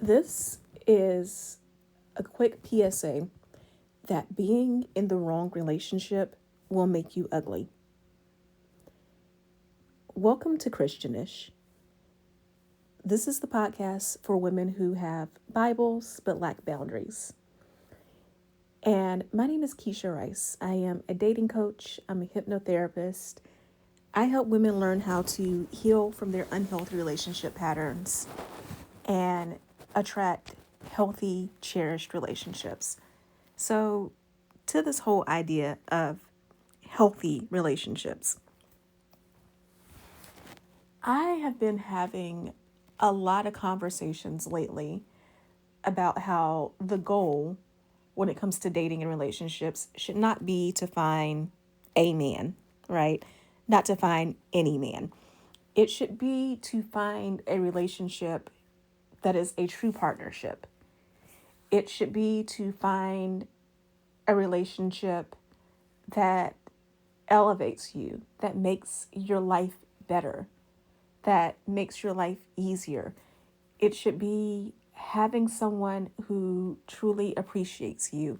This is a quick PSA that being in the wrong relationship will make you ugly. Welcome to Christianish. This is the podcast for women who have Bibles but lack boundaries. And my name is Keshia Rice. I am a dating coach, I'm a hypnotherapist. I help women learn how to heal from their unhealthy relationship patterns and attract healthy, cherished relationships. So, to this whole idea of healthy relationships, I have been having a lot of conversations lately about how the goal when it comes to dating and relationships should not be to find a man, right? Not to find any man. It should be to find a relationship that is a true partnership. It should be to find a relationship that elevates you, that makes your life better, that makes your life easier. It should be having someone who truly appreciates you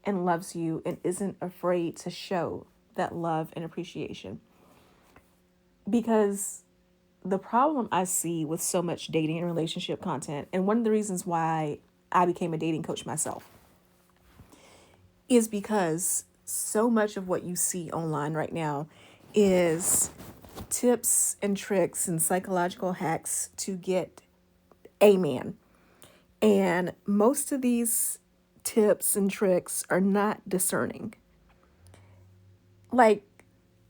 and loves you and isn't afraid to show that love and appreciation. Because the problem I see with so much dating and relationship content, and one of the reasons why I became a dating coach myself, is because so much of what you see online right now is tips and tricks and psychological hacks to get a man. And most of these tips and tricks are not discerning. Like,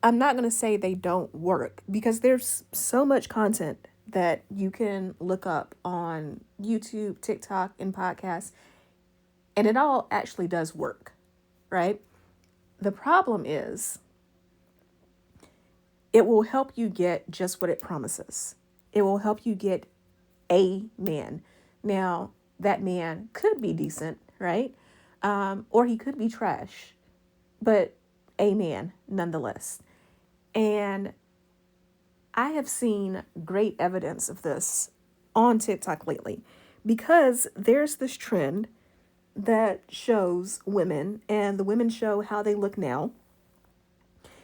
I'm not going to say they don't work because there's so much content that you can look up on YouTube, TikTok, and podcasts, and it all actually does work, right? The problem is it will help you get just what it promises. It will help you get a man. Now, that man could be decent, right? Or he could be trash, but a man nonetheless. And I have seen great evidence of this on TikTok lately because there's this trend that shows women, and the women show how they look now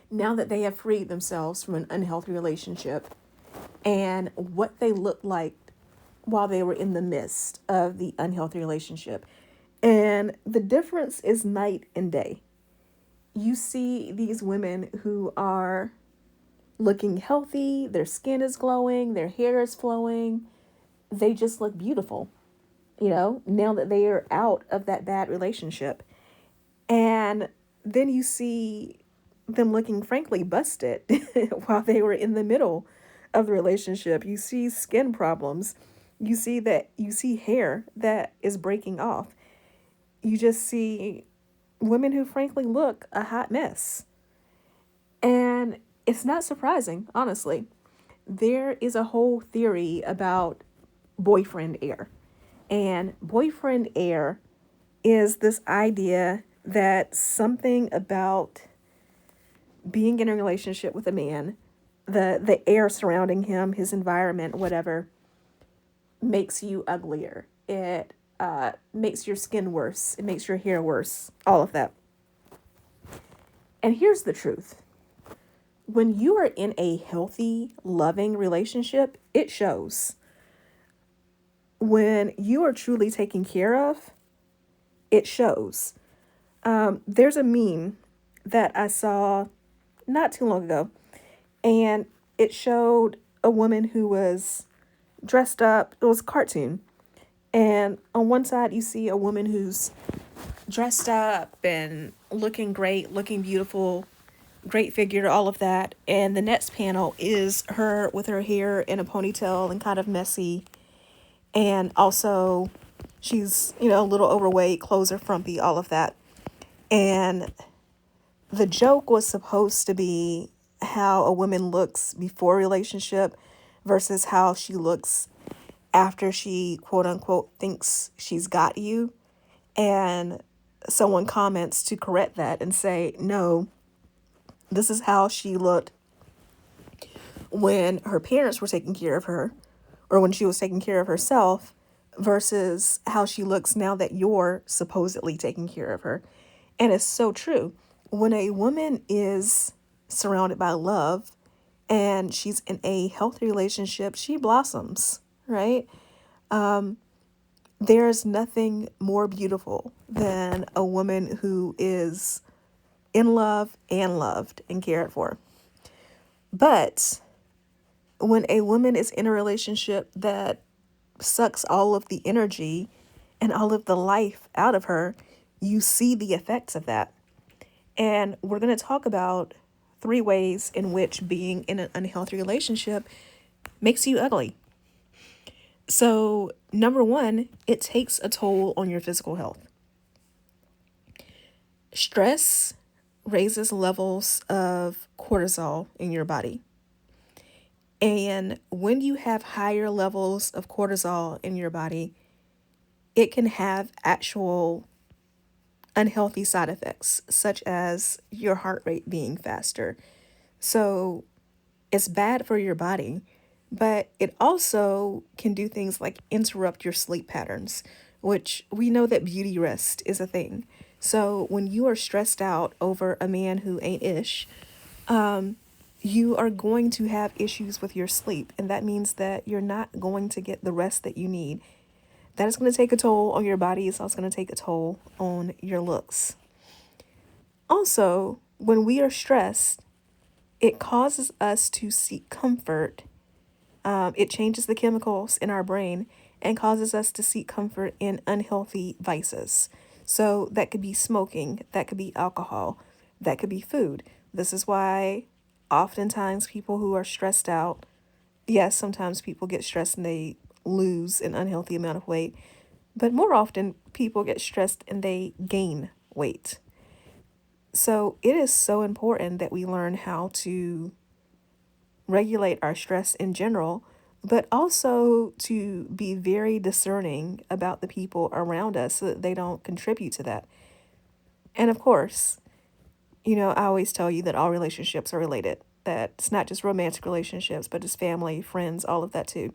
that they have freed themselves from an unhealthy relationship, and what they looked like while they were in the midst of the unhealthy relationship. And the difference is night and day. You see these women who are looking healthy, their skin is glowing, their hair is flowing, they just look beautiful, now that they are out of that bad relationship. And then you see them looking frankly busted while they were in the middle of the relationship. You see skin problems. You see hair that is breaking off. You just see women who frankly look a hot mess. And it's not surprising, honestly. There is a whole theory about boyfriend air. And boyfriend air is this idea that something about being in a relationship with a man, the air surrounding him, his environment, whatever, makes you uglier. It makes your skin worse. It makes your hair worse. All of that. And here's the truth. When you are in a healthy, loving relationship, it shows. When you are truly taken care of, it shows. There's a meme that I saw not too long ago, and it showed a woman who was dressed up. It was a cartoon. And on one side, you see a woman who's dressed up and looking great, looking beautiful, great figure, all of that. And the next panel is her with her hair in a ponytail and kind of messy. And also, she's, a little overweight, clothes are frumpy, all of that. And the joke was supposed to be how a woman looks before a relationship versus how she looks after she, quote unquote, thinks she's got you. And someone comments to correct that and say, no, this is how she looked when her parents were taking care of her, or when she was taking care of herself versus how she looks now that you're supposedly taking care of her. And it's so true. When a woman is surrounded by love and she's in a healthy relationship, she blossoms, right? There's nothing more beautiful than a woman who is in love and loved and cared for. But when a woman is in a relationship that sucks all of the energy and all of the life out of her, you see the effects of that. And we're going to talk about 3 ways in which being in an unhealthy relationship makes you ugly. So, number 1, it takes a toll on your physical health. Stress raises levels of cortisol in your body. And when you have higher levels of cortisol in your body, it can have actual unhealthy side effects, such as your heart rate being faster. So it's bad for your body, but it also can do things like interrupt your sleep patterns, which we know that beauty rest is a thing. So when you are stressed out over a man who ain't ish, you are going to have issues with your sleep. And that means that you're not going to get the rest that you need. That is going to take a toll on your body. It's also going to take a toll on your looks. Also, when we are stressed, it causes us to seek comfort. It changes the chemicals in our brain and causes us to seek comfort in unhealthy vices. So that could be smoking, that could be alcohol, that could be food. This is why oftentimes people who are stressed out, yes, sometimes people get stressed and they lose an unhealthy amount of weight, but more often people get stressed and they gain weight. So it is so important that we learn how to regulate our stress in general, but also to be very discerning about the people around us so that they don't contribute to that. And of course, I always tell you that all relationships are related, that it's not just romantic relationships, but just family, friends, all of that too.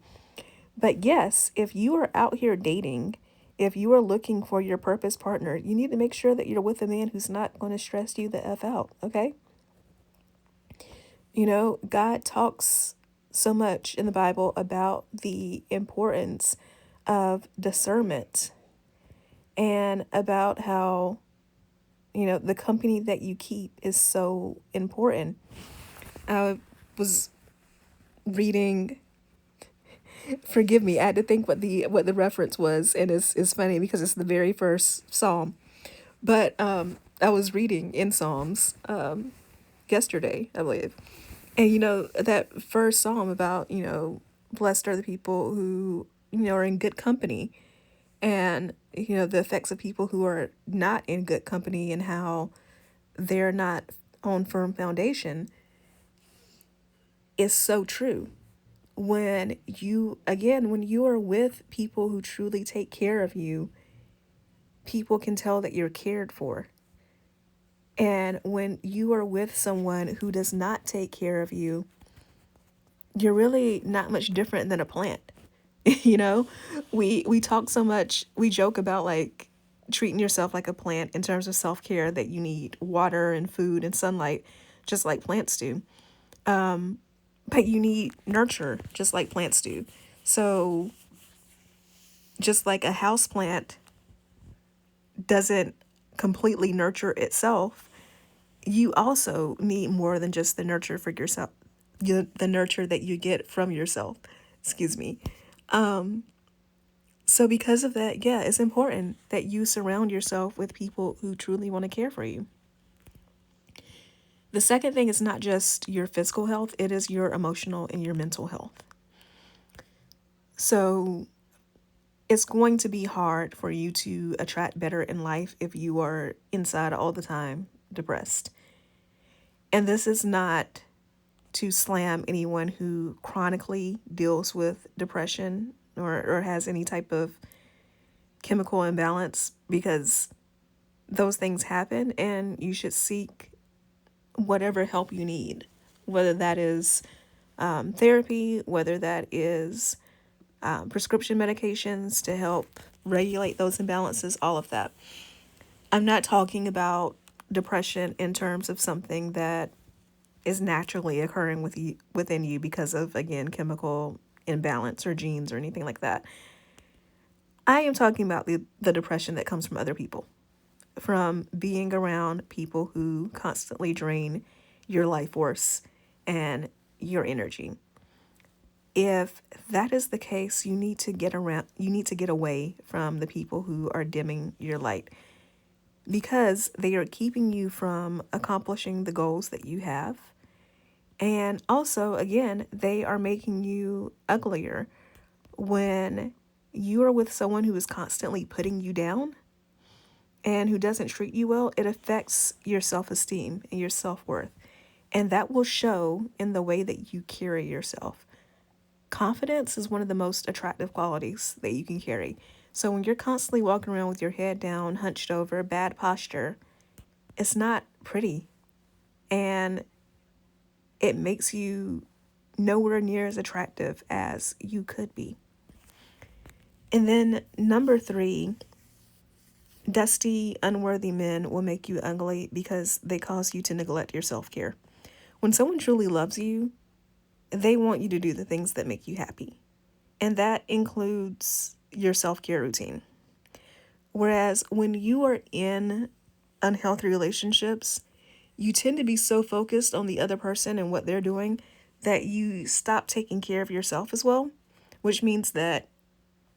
But yes, if you are out here dating, if you are looking for your purpose partner, you need to make sure that you're with a man who's not going to stress you the F out, okay? God talks so much in the Bible about the importance of discernment and about how, the company that you keep is so important. I was reading, forgive me, I had to think what the reference was, and it's funny because it's the very first Psalm. But I was reading in Psalms yesterday, I believe. And that first psalm about, blessed are the people who, are in good company, and, the effects of people who are not in good company and how they're not on firm foundation is so true. When you are with people who truly take care of you, people can tell that you're cared for. And when you are with someone who does not take care of you, you're really not much different than a plant. you know, we talk so much, we joke about like treating yourself like a plant in terms of self-care, that you need water and food and sunlight just like plants do. But you need nurture just like plants do. So just like a house plant doesn't completely nurture itself, you also need more than just the nurture for yourself, the nurture that you get from yourself. Excuse me. So because of that, yeah, it's important that you surround yourself with people who truly want to care for you. The second thing is not just your physical health, it is your emotional and your mental health. So it's going to be hard for you to attract better in life if you are inside all the time depressed. And this is not to slam anyone who chronically deals with depression or has any type of chemical imbalance, because those things happen and you should seek whatever help you need, whether that is therapy, whether that is prescription medications to help regulate those imbalances, all of that. I'm not talking about depression in terms of something that is naturally occurring within you because of, again, chemical imbalance or genes or anything like that. I am talking about the depression that comes from other people, from being around people who constantly drain your life force and your energy. If that is the case, you need to get away from the people who are dimming your light, because they are keeping you from accomplishing the goals that you have. And also, again, they are making you uglier. When you are with someone who is constantly putting you down and who doesn't treat you well, it affects your self-esteem and your self-worth. And that will show in the way that you carry yourself. Confidence is one of the most attractive qualities that you can carry. So when you're constantly walking around with your head down, hunched over, bad posture, it's not pretty. And it makes you nowhere near as attractive as you could be. And then number 3, dusty, unworthy men will make you ugly because they cause you to neglect your self-care. When someone truly loves you, they want you to do the things that make you happy. And that includes your self-care routine. Whereas when you are in unhealthy relationships, you tend to be so focused on the other person and what they're doing that you stop taking care of yourself as well, which means that,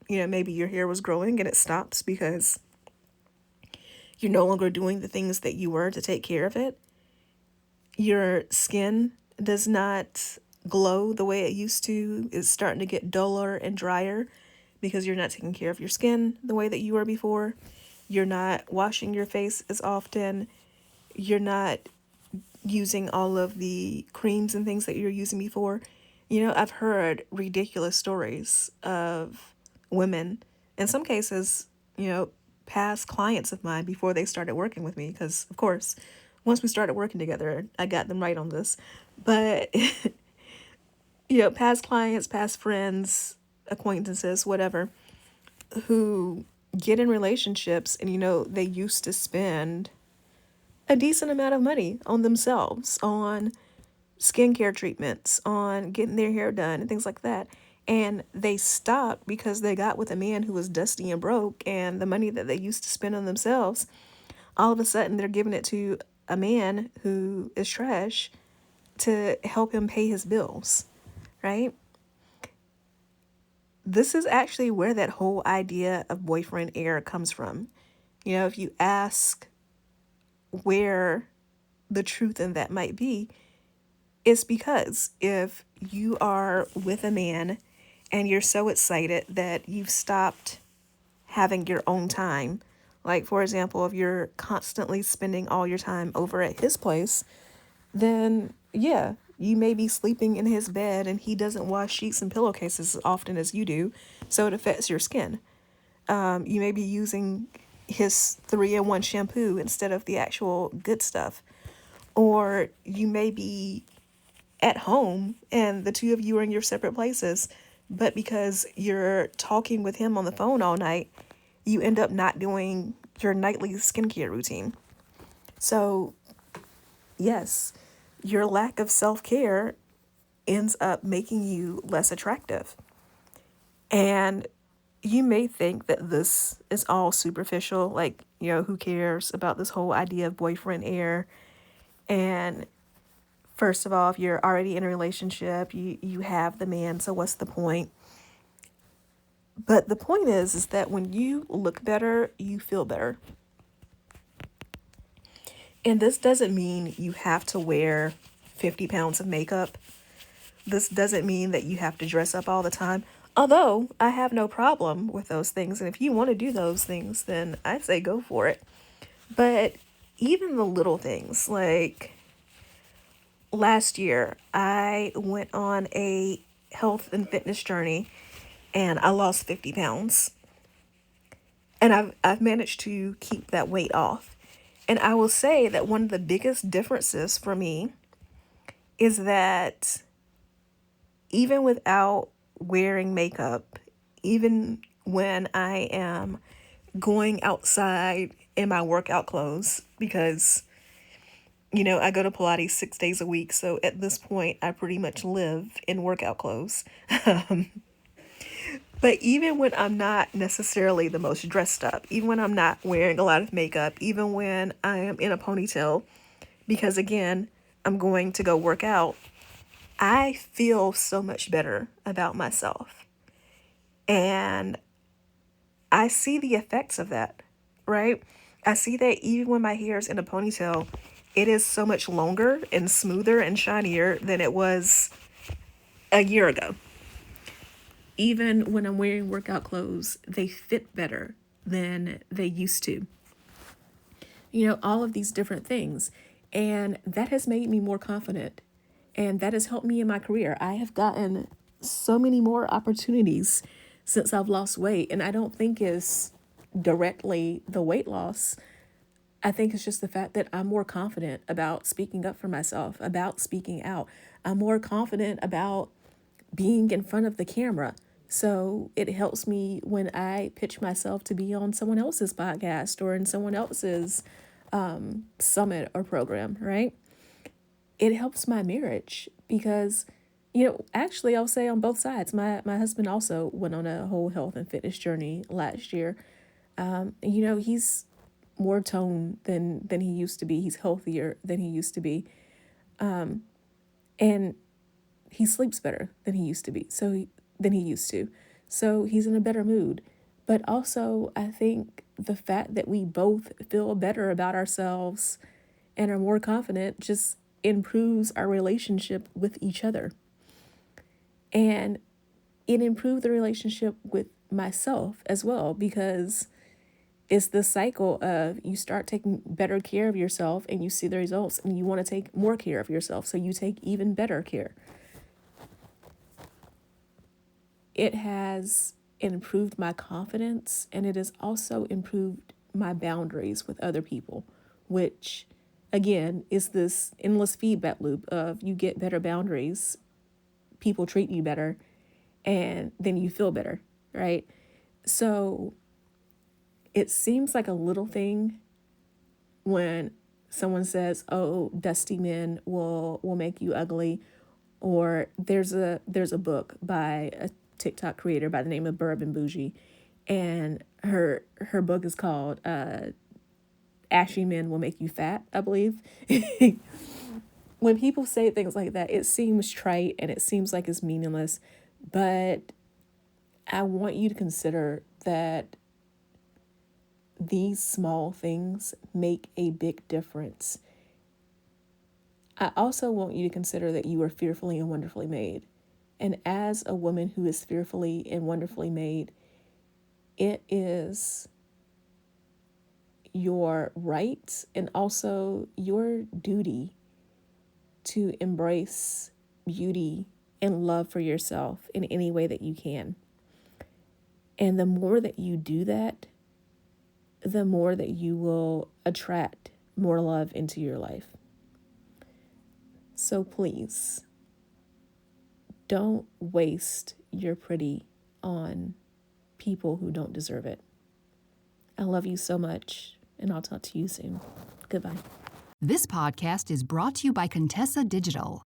maybe your hair was growing and it stops because you're no longer doing the things that you were to take care of it. Your skin does not glow the way it used to. It's starting to get duller and drier because you're not taking care of your skin the way that you were before. You're not washing your face as often. You're not using all of the creams and things that you're using before. I've heard ridiculous stories of women, in some cases, past clients of mine before they started working with me, because, of course, once we started working together, I got them right on this. But, past clients, past friends, acquaintances, whatever, who get in relationships and, they used to spend a decent amount of money on themselves, on skincare treatments, on getting their hair done and things like that. And they stopped because they got with a man who was dusty and broke, and the money that they used to spend on themselves, all of a sudden they're giving it to a man who is trash to help him pay his bills, right? This is actually where that whole idea of boyfriend error comes from. If you ask where the truth in that might be, it's because if you are with a man and you're so excited that you've stopped having your own time, like, for example, if you're constantly spending all your time over at his place, then yeah, you may be sleeping in his bed and he doesn't wash sheets and pillowcases as often as you do, so it affects your skin. You may be using his 3-in-1 shampoo instead of the actual good stuff. Or you may be at home and the two of you are in your separate places, but because you're talking with him on the phone all night, you end up not doing your nightly skincare routine. So, yes, your lack of self-care ends up making you less attractive. And you may think that this is all superficial, like, who cares about this whole idea of boyfriend air? And first of all, if you're already in a relationship, you have the man, so what's the point? But the point is that when you look better, you feel better. And this doesn't mean you have to wear 50 pounds of makeup. This doesn't mean that you have to dress up all the time. Although I have no problem with those things. And if you want to do those things, then I'd say go for it. But even the little things, like last year, I went on a health and fitness journey and I lost 50 pounds. And I've managed to keep that weight off. And I will say that one of the biggest differences for me is that even without wearing makeup, even when I am going outside in my workout clothes, because, I go to Pilates 6 days a week. So at this point, I pretty much live in workout clothes. But even when I'm not necessarily the most dressed up, even when I'm not wearing a lot of makeup, even when I am in a ponytail, because again, I'm going to go work out, I feel so much better about myself. And I see the effects of that, right? I see that even when my hair is in a ponytail, it is so much longer and smoother and shinier than it was a year ago. Even when I'm wearing workout clothes, they fit better than they used to. All of these different things. And that has made me more confident. And that has helped me in my career. I have gotten so many more opportunities since I've lost weight. And I don't think it's directly the weight loss. I think it's just the fact that I'm more confident about speaking up for myself, about speaking out. I'm more confident about being in front of the camera. So it helps me when I pitch myself to be on someone else's podcast or in someone else's summit or program, right? It helps my marriage because, actually I'll say on both sides, my husband also went on a whole health and fitness journey last year. He's more toned than he used to be. He's healthier than he used to be. And he sleeps better than he used to be. Than he used to. So he's in a better mood. But also, I think the fact that we both feel better about ourselves and are more confident just improves our relationship with each other. And it improved the relationship with myself as well, because it's the cycle of you start taking better care of yourself and you see the results and you want to take more care of yourself. So you take even better care. It has improved my confidence, and it has also improved my boundaries with other people, which again is this endless feedback loop of you get better boundaries, people treat you better, and then you feel better, right? So it seems like a little thing when someone says, "Oh, dusty men will make you ugly," or there's a book by a TikTok creator by the name of Bourbon Bougie, and her book is called "Ashy Men Will Make You Fat," I believe. When people say things like that, it seems trite and it seems like it's meaningless, but I want you to consider that these small things make a big difference. I also want you to consider that you are fearfully and wonderfully made. And as a woman who is fearfully and wonderfully made, it is your right and also your duty to embrace beauty and love for yourself in any way that you can. And the more that you do that, the more that you will attract more love into your life. So please, don't waste your pretty on people who don't deserve it. I love you so much, and I'll talk to you soon. Goodbye. This podcast is brought to you by Contessa Digital.